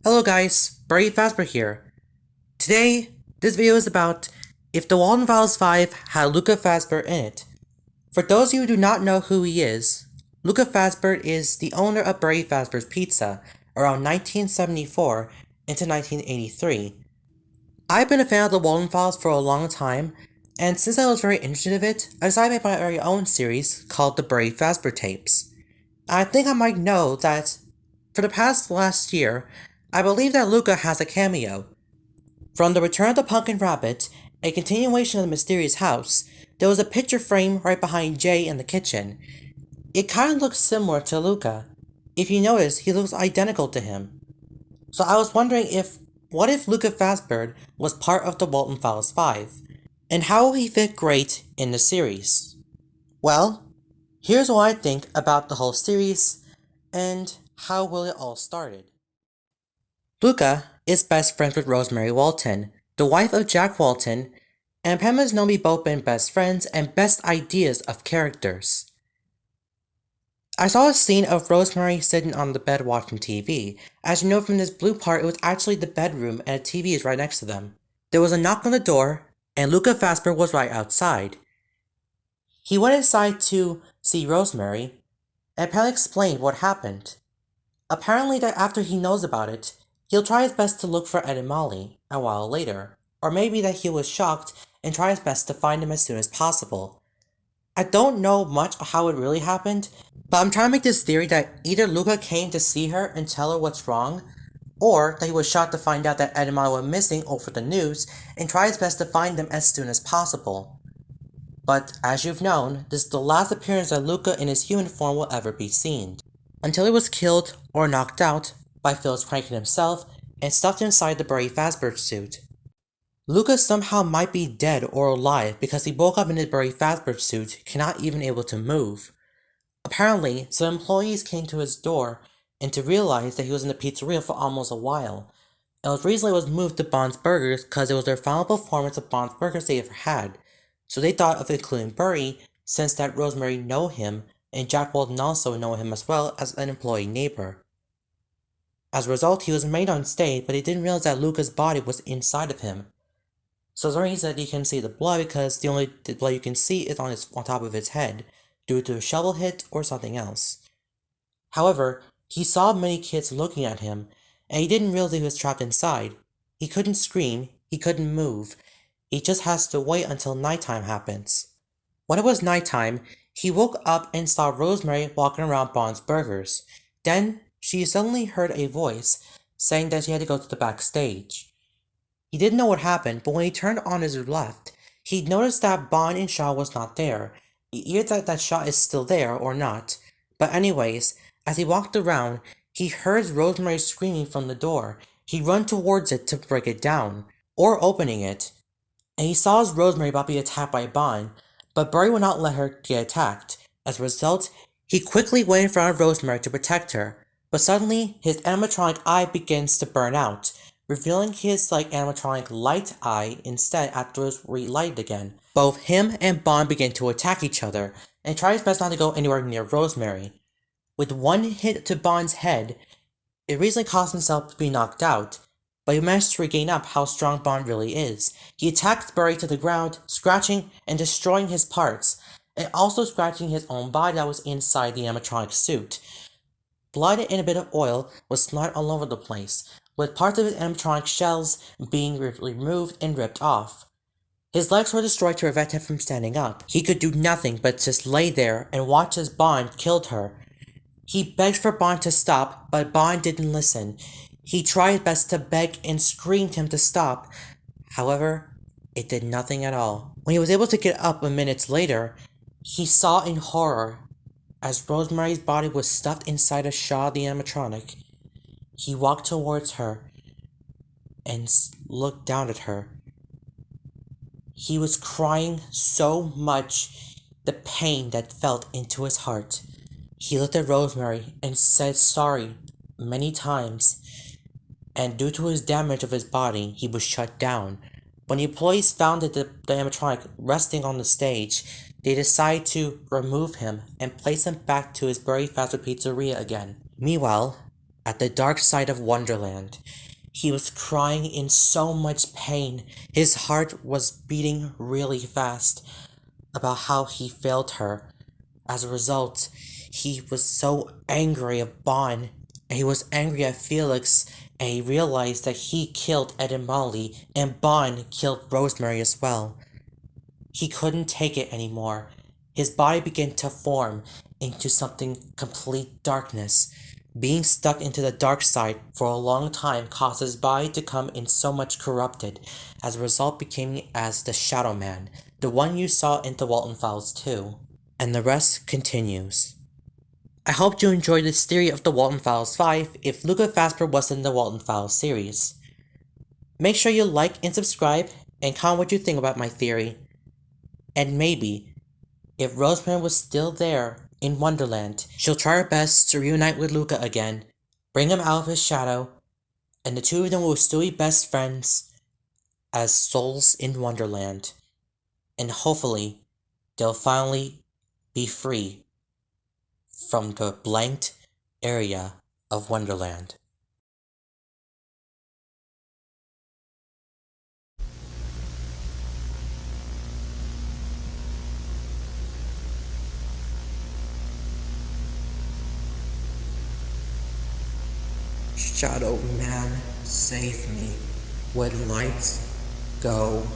Hello guys, Birdy Fazbird here. Today, this video is about if the Walten Files 5 had Luca Fazbird in it. For those of you who do not know who he is, Luca Fazbird is the owner of Birdy Fazbird's Pizza around 1974 into 1983. I've been a fan of the Walten Files for a long time, and since I was very interested in it, I decided to make my very own series called the Birdy Fazbird Tapes. I think I might know that for the last year, I believe that Luca has a cameo. From The Return of the Pumpkin Rabbit, a continuation of the mysterious house, there was a picture frame right behind Jay in the kitchen. It kinda looks similar to Luca. If you notice, he looks identical to him. So I was wondering what if Luca Fazbird was part of the Walten Files 5? And how will he fit great in the series? Well, here's what I think about the whole series, and how will it all started. Luca is best friends with Rosemary Walten, the wife of Jack Walten, and Pam has known me both been best friends and best ideas of characters. I saw a scene of Rosemary sitting on the bed watching TV. As you know from this blue part, it was actually the bedroom and a TV is right next to them. There was a knock on the door, and Luca Fazbird was right outside. He went inside to see Rosemary, and Pam explained what happened. Apparently that after he knows about it, he'll try his best to look for Ed and Molly a while later, or maybe that he was shocked and try his best to find them as soon as possible. I don't know much how it really happened, but I'm trying to make this theory that either Luca came to see her and tell her what's wrong, or that he was shocked to find out that Ed and Molly were missing over the news and try his best to find them as soon as possible. But as you've known, this is the last appearance that Luca in his human form will ever be seen, until he was killed or knocked out by Phyllis Crankin himself and stuffed inside the Birdy Fazbird suit. Luca somehow might be dead or alive because he woke up in his Birdy Fazbird suit, cannot even able to move. Apparently, some employees came to his door and to realize that he was in the pizzeria for almost a while. It was recently was moved to Bond's Burgers because it was their final performance of Bond's Burgers they ever had, so they thought of including Birdy since that Rosemary know him and Jack Walten also know him as well as an employee neighbor. As a result, he was made on stage, but they didn't realize that Luca's body was inside of him. So the reason that you can see the blood because the only blood you can see is on top of his head, due to a shovel hit or something else. However, he saw many kids looking at him, and he didn't realize he was trapped inside. He couldn't scream, he couldn't move. He just has to wait until nighttime happens. When it was nighttime, he woke up and saw Rosemary walking around Bond's Burgers. Then, she suddenly heard a voice saying that she had to go to the backstage. He didn't know what happened, but when he turned on his left, he noticed that Bond and Shaw was not there. Either that Shaw is still there or not. But anyways, as he walked around, he heard Rosemary screaming from the door. He ran towards it to break it down, or opening it. And he saw Rosemary about to be attacked by Bond, but Birdy would not let her get attacked. As a result, he quickly went in front of Rosemary to protect her. But suddenly, his animatronic eye begins to burn out, revealing his animatronic light eye instead after it was relighted again. Both him and Bond begin to attack each other, and try his best not to go anywhere near Rosemary. With one hit to Bond's head, it recently caused himself to be knocked out, but he managed to regain up how strong Bond really is. He attacked Birdy to the ground, scratching and destroying his parts, and also scratching his own body that was inside the animatronic suit. Blood and a bit of oil was splattered all over the place, with parts of his animatronic shells being removed and ripped off. His legs were destroyed to prevent him from standing up. He could do nothing but just lay there and watch as Bond killed her. He begged for Bond to stop, but Bond didn't listen. He tried his best to beg and screamed him to stop. However, it did nothing at all. When he was able to get up a minute later, he saw in horror as Rosemary's body was stuffed inside a Shaw the animatronic. He walked towards her and looked down at her. He was crying so much, the pain that felt into his heart. He looked at Rosemary and said sorry many times, and due to his damage of his body, he was shut down. When the employees found the animatronic resting on the stage, they decided to remove him and place him back to his Birdy Fazbird pizzeria again. Meanwhile, at the dark side of Wonderland. He was crying in so much pain. His heart was beating really fast about how he failed her. As a result, he was so angry at Bon, and he was angry at Felix, and he realized that he killed Ed and Molly, and Bon killed Rosemary as well. He couldn't take it anymore. His body began to form into something complete darkness. Being stuck into the dark side for a long time caused his body to come in so much corrupted, as a result became as the Shadow Man, the one you saw in the Walten Files too. And the rest continues. I hope you enjoyed this theory of the Walten Files 5 if Luca Fazbird was in the Walten Files series. Make sure you like and subscribe and comment what you think about my theory. And maybe, if Rosemary was still there in Wonderland, she'll try her best to reunite with Luca again, bring him out of his shadow, and the two of them will still be best friends as souls in Wonderland. And hopefully, they'll finally be free from the blanked area of Wonderland. Shadow Man, save me. When lights go